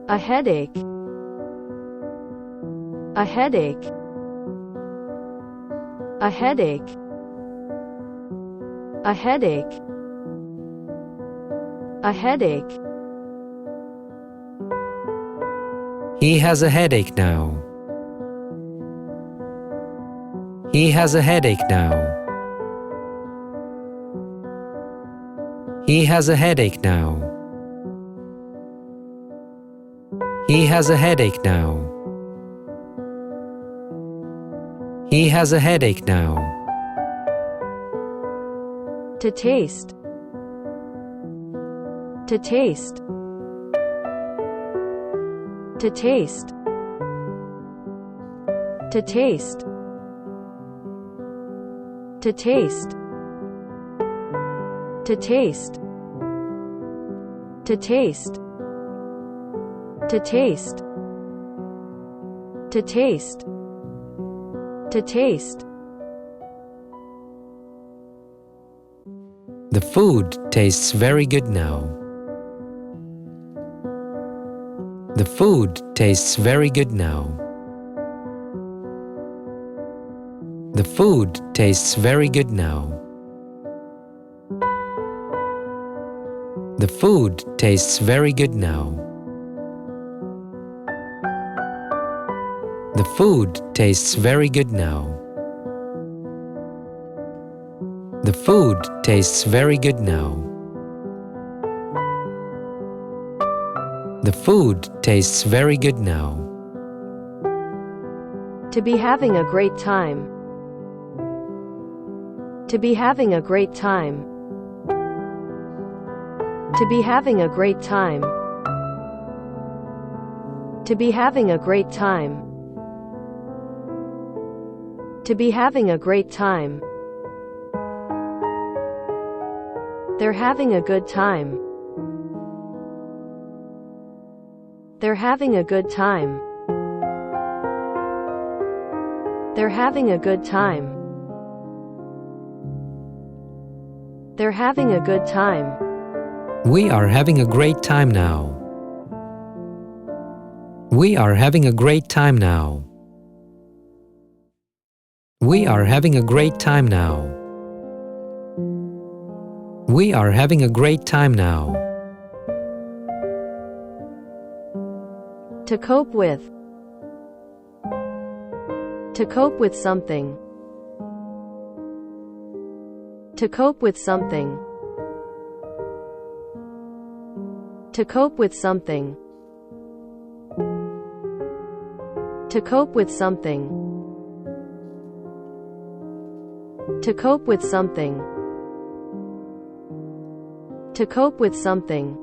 A headache. A headache. A headache. A headache. A headache. He has a headache now. He has a headache now. He has a headache now. He has a headache now. He has a headache now. To taste. To taste. To taste. To taste. To taste. To taste. To taste. To taste. To taste. To taste. The food tastes very good now. The food tastes very good now. The food tastes very good now. The food tastes very good now. The food tastes very good now. The food tastes very good now. The food tastes very good now. To be having a great time. To be having a great time. To be having a great time. To be having a great time. To be having a great time. They're having a good time. They're having a good time. They're having a good time. They're having a good time. We are having a great time now. We are having a great time now. We are having a great time now. We are having a great time now. To cope with. To cope with something. To cope with something. To cope with something. To cope with something. To cope with something. To cope with something.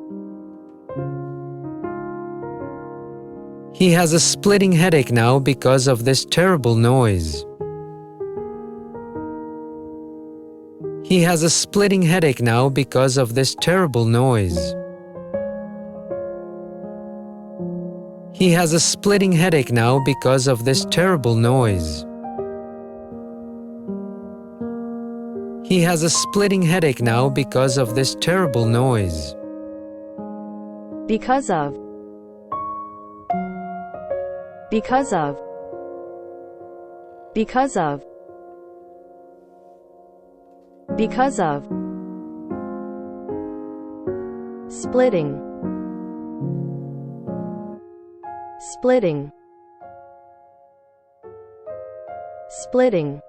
He has a splitting headache now because of this terrible noise. He has a splitting headache now because of this terrible noise. He has a splitting headache now because of this terrible noise. He has a splitting headache now because of this terrible noise. Because of. Because of. Because of. Because of. Splitting. Splitting. Splitting.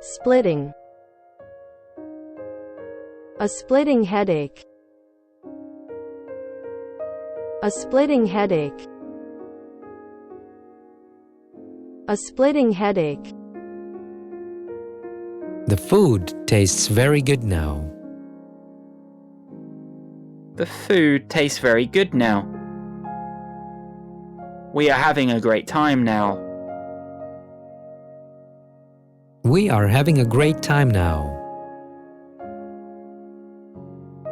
Splitting. A splitting headache. A splitting headache. A splitting headache. The food tastes very good now. The food tastes very good now. We are having a great time now. We are having a great time now.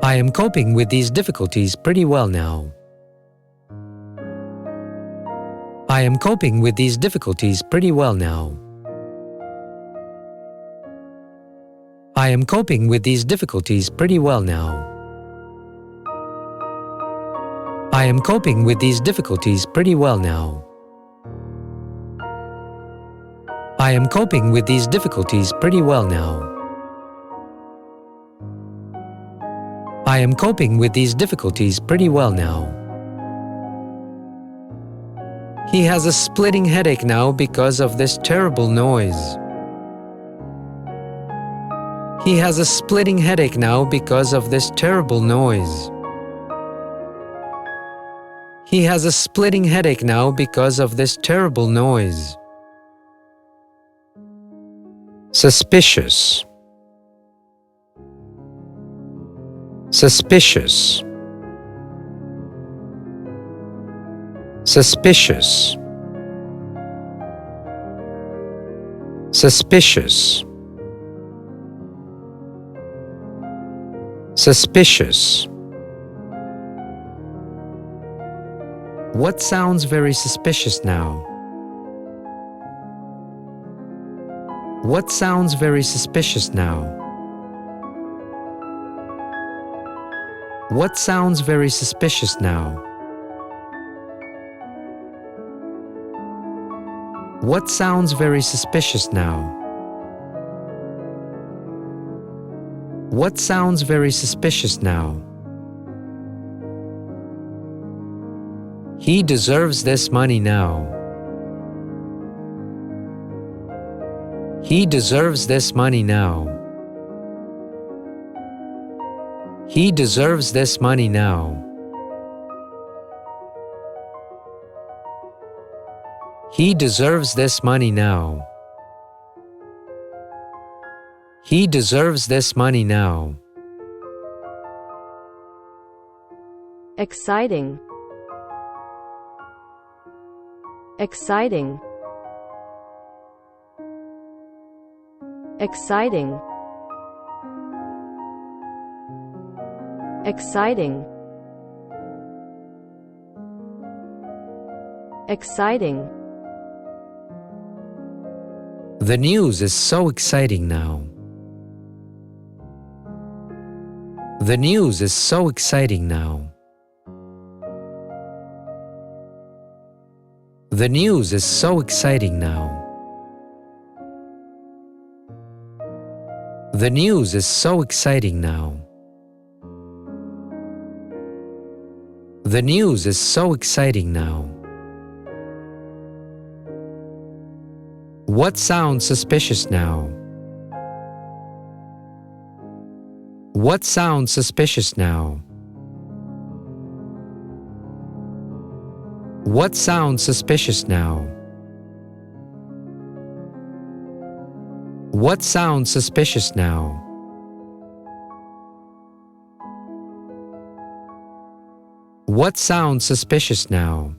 I am coping with these difficulties pretty well now. I am coping with these difficulties pretty well now. I am coping with these difficulties pretty well now. I am coping with these difficulties pretty well now. I am coping with these difficulties pretty well now. I am coping with these difficulties pretty well now. He has a splitting headache now because of this terrible noise. He has a splitting headache now because of this terrible noise. He has a splitting headache now because of this terrible noise. Suspicious. Suspicious. Suspicious. Suspicious. Suspicious. What sounds very suspicious now? What sounds very suspicious now? What sounds very suspicious now? What sounds very suspicious now? What sounds very suspicious now? He deserves this money now. He deserves this money now. He deserves this money now. He deserves this money now. He deserves this money now. Exciting. Exciting. Exciting. Exciting. Exciting. The news is so exciting now. The news is so exciting now. The news is so exciting now. The news is so exciting now. The news is so exciting now. What sounds suspicious now? What sounds suspicious now? What sounds suspicious now? What sounds suspicious now? What sounds suspicious now?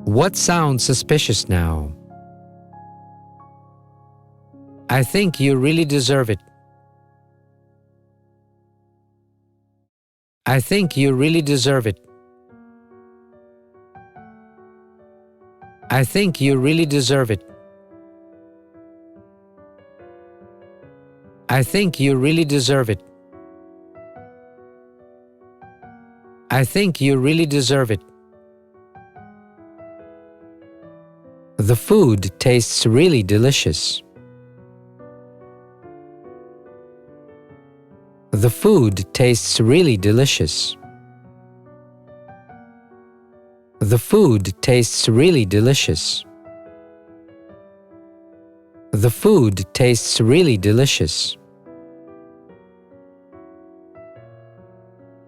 What sounds suspicious now? I think you really deserve it. I think you really deserve it. I think you really deserve it. I think you really deserve it. I think you really deserve it. The food tastes really delicious. The food tastes really delicious. The food tastes really delicious. The food tastes really delicious.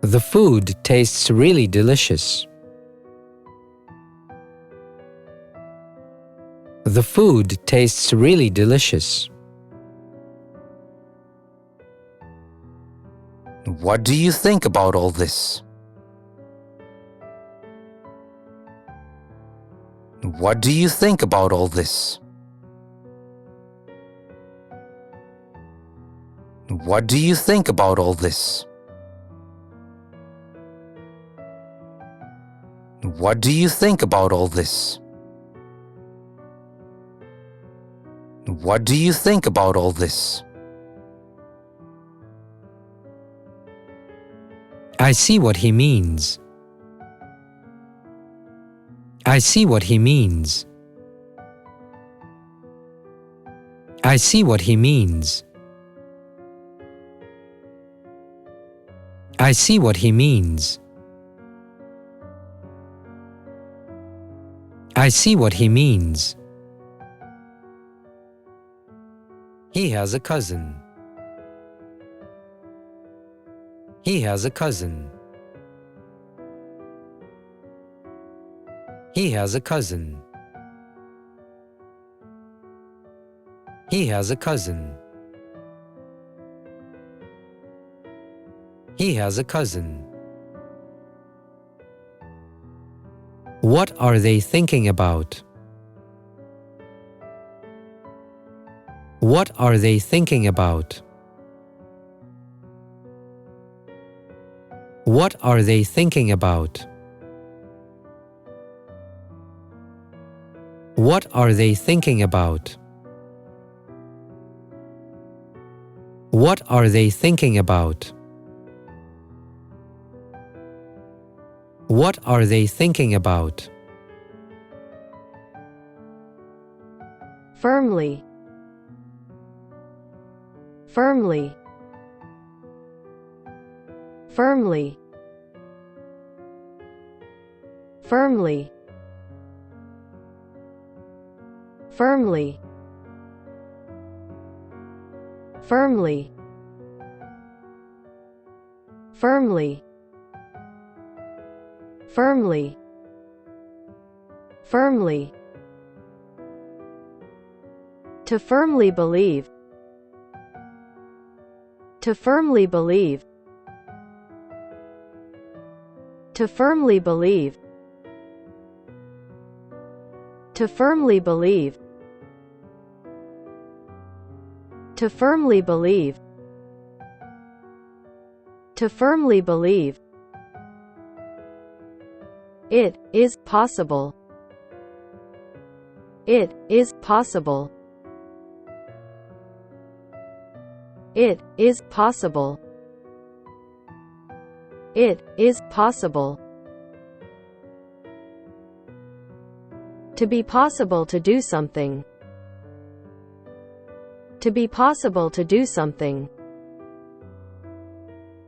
The food tastes really delicious. The food tastes really delicious. What do you think about all this? What do you think about all this? What do you think about all this? What do you think about all this? What do you think about all this? I see what he means. I see what he means. I see what he means. I see what he means. I see what he means. He has a cousin. He has a cousin. He has a cousin. He has a cousin. He has a cousin. What are they thinking about? What are they thinking about? What are they thinking about? What are they thinking about? What are they thinking about? What are they thinking about? Firmly. Firmly. Firmly. Firmly. Firmly. Firmly. Firmly. Firmly. Firmly. To firmly believe. To firmly believe. To firmly believe. To firmly believe. To firmly believe. To firmly believe. It is possible. It is possible. It is possible. It is possible. To be possible to do something. To be possible to do something.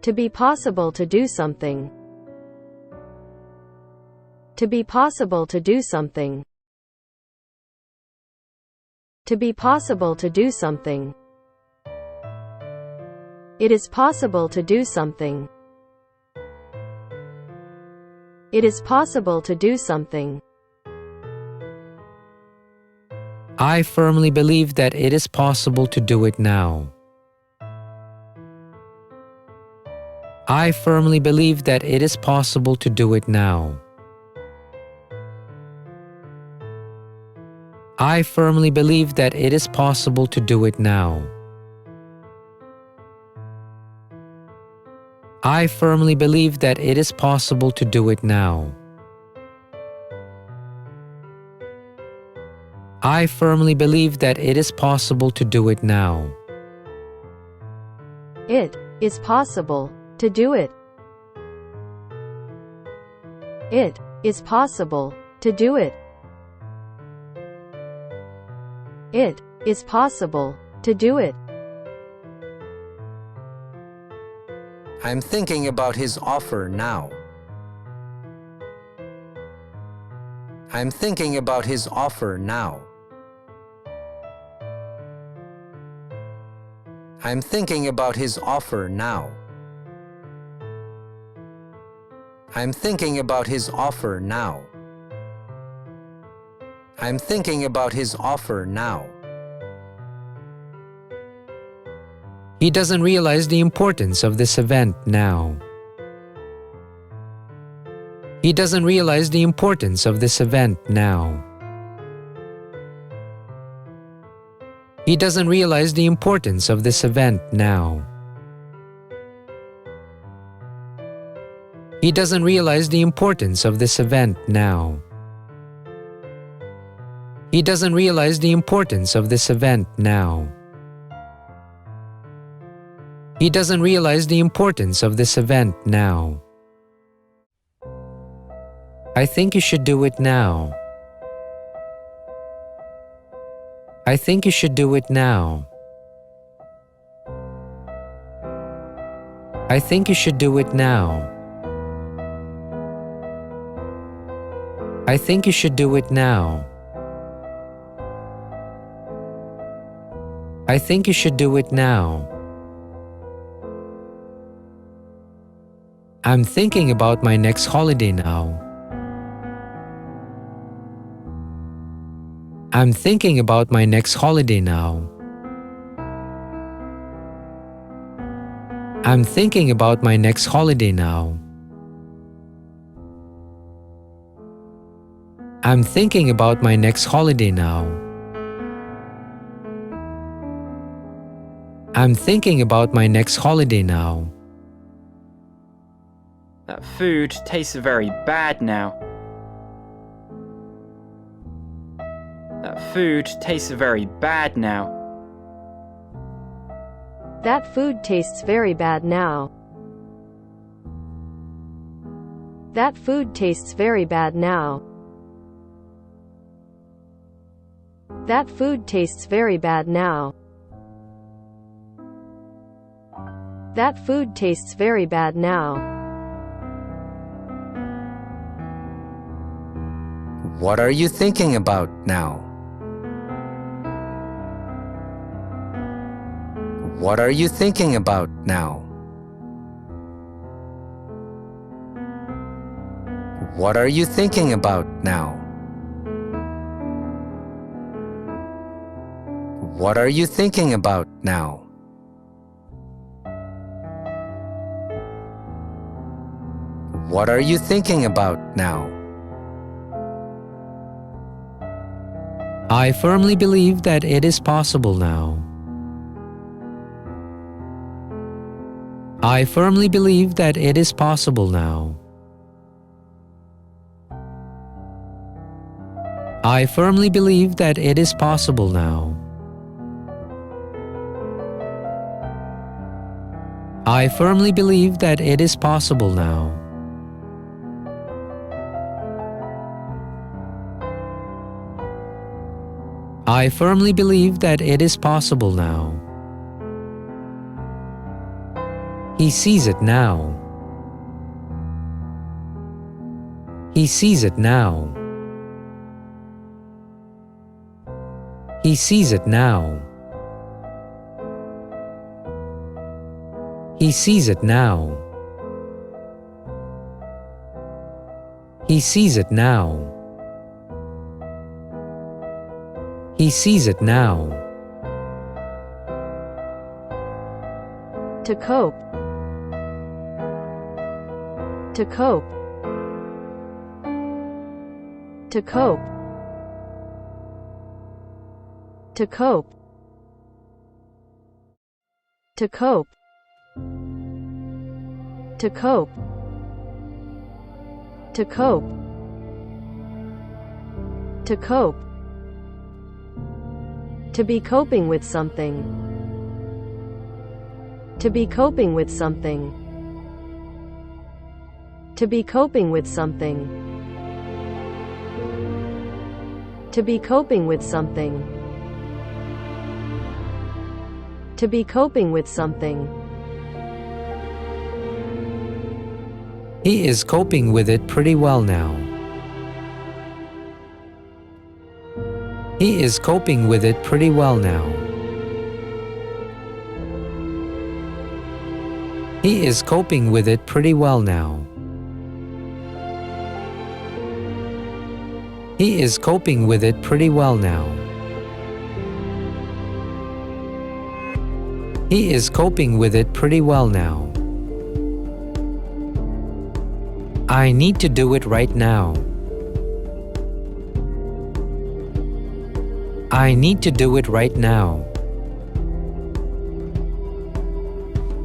To be possible to do something. To be possible to do something. To be possible to do something. It is possible to do something. It is possible to do something. I firmly believe that it is possible to do it now. I firmly believe that it is possible to do it now. I firmly believe that it is possible to do it now. I firmly believe that it is possible to do it now. I firmly believe that it is possible to do it now. It is possible to do it. It is possible to do it. It is possible to do it. I'm thinking about his offer now. I'm thinking about his offer now. I'm thinking about his offer now. I'm thinking about his offer now. I'm thinking about his offer now. He doesn't realize the importance of this event now. He doesn't realize the importance of this event now. He doesn't realize the importance of this event now. He doesn't realize the importance of this event now. He doesn't realize the importance of this event now. He doesn't realize the importance of this event now. I think you should do it now. I think you should do it now. I think you should do it now. I think you should do it now. I think you should do it now. I'm thinking about my next holiday now. I'm thinking about my next holiday now. I'm thinking about my next holiday now. I'm thinking about my next holiday now. I'm thinking about my next holiday now. That food tastes very bad now. That food tastes very bad now. That food tastes very bad now. That food tastes very bad now. That food tastes very bad now. That food tastes very bad now. What are you thinking about now? What are you thinking about now? What are you thinking about now? What are you thinking about now? What are you thinking about now? I firmly believe that it is possible now. I firmly believe that it is possible now. I firmly believe that it is possible now. I firmly believe that it is possible now. I firmly believe that it is possible now. He sees it now. He sees it now. He sees it now. He sees it now. He sees it now. He sees it now. To cope. To cope. To cope. To cope. To cope. To cope. To cope. To cope. To be coping with something. To be coping with something. To be coping with something. To be coping with something. To be coping with something. He is coping with it pretty well now. He is coping with it pretty well now. He is coping with it pretty well now. He is coping with it pretty well now. He is coping with it pretty well now. I need to do it right now. I need to do it right now.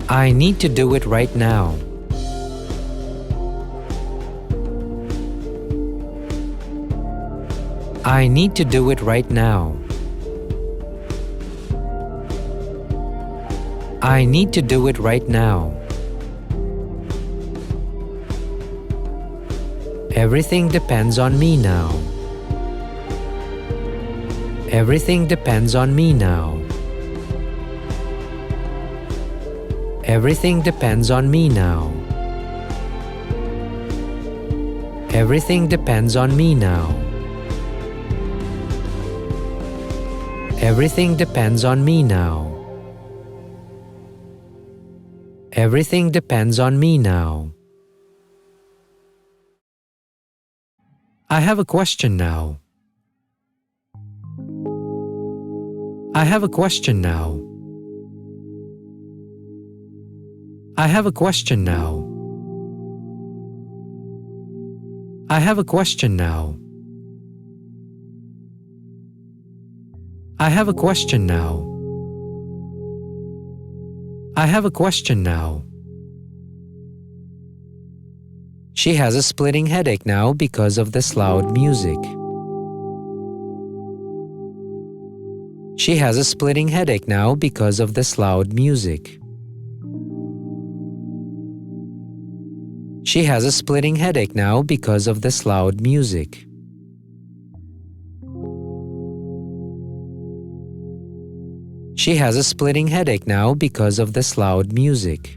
I need to do it right now. I need to do it right now. I need to do it right now. Everything depends on me now. Everything depends on me now. Everything depends on me now. Everything depends on me now. Everything depends on me now. Everything depends on me now. I have a question now. I have a question now. I have a question now. I have a question now. I have a question now. I have a question now. She has a splitting headache now because of this loud music. She has a splitting headache now because of this loud music. She has a splitting headache now because of this loud music. She has a splitting headache now because of this loud music.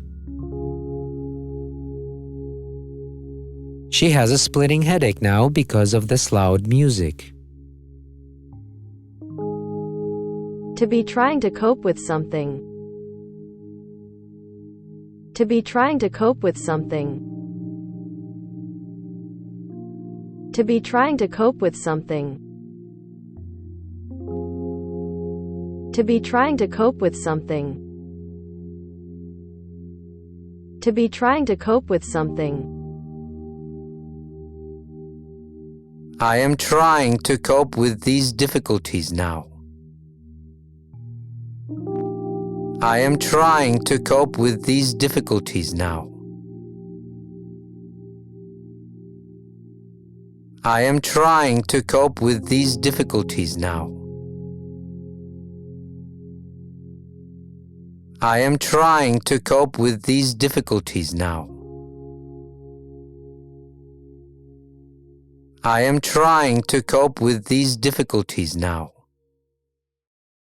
She has a splitting headache now because of this loud music. To be trying to cope with something. To be trying to cope with something. To be trying to cope with something. To be trying to cope with something. To be trying to cope with something. I am trying to cope with these difficulties now. I am trying to cope with these difficulties now. I am trying to cope with these difficulties now. I am trying to cope with these difficulties now. I am trying to cope with these difficulties now.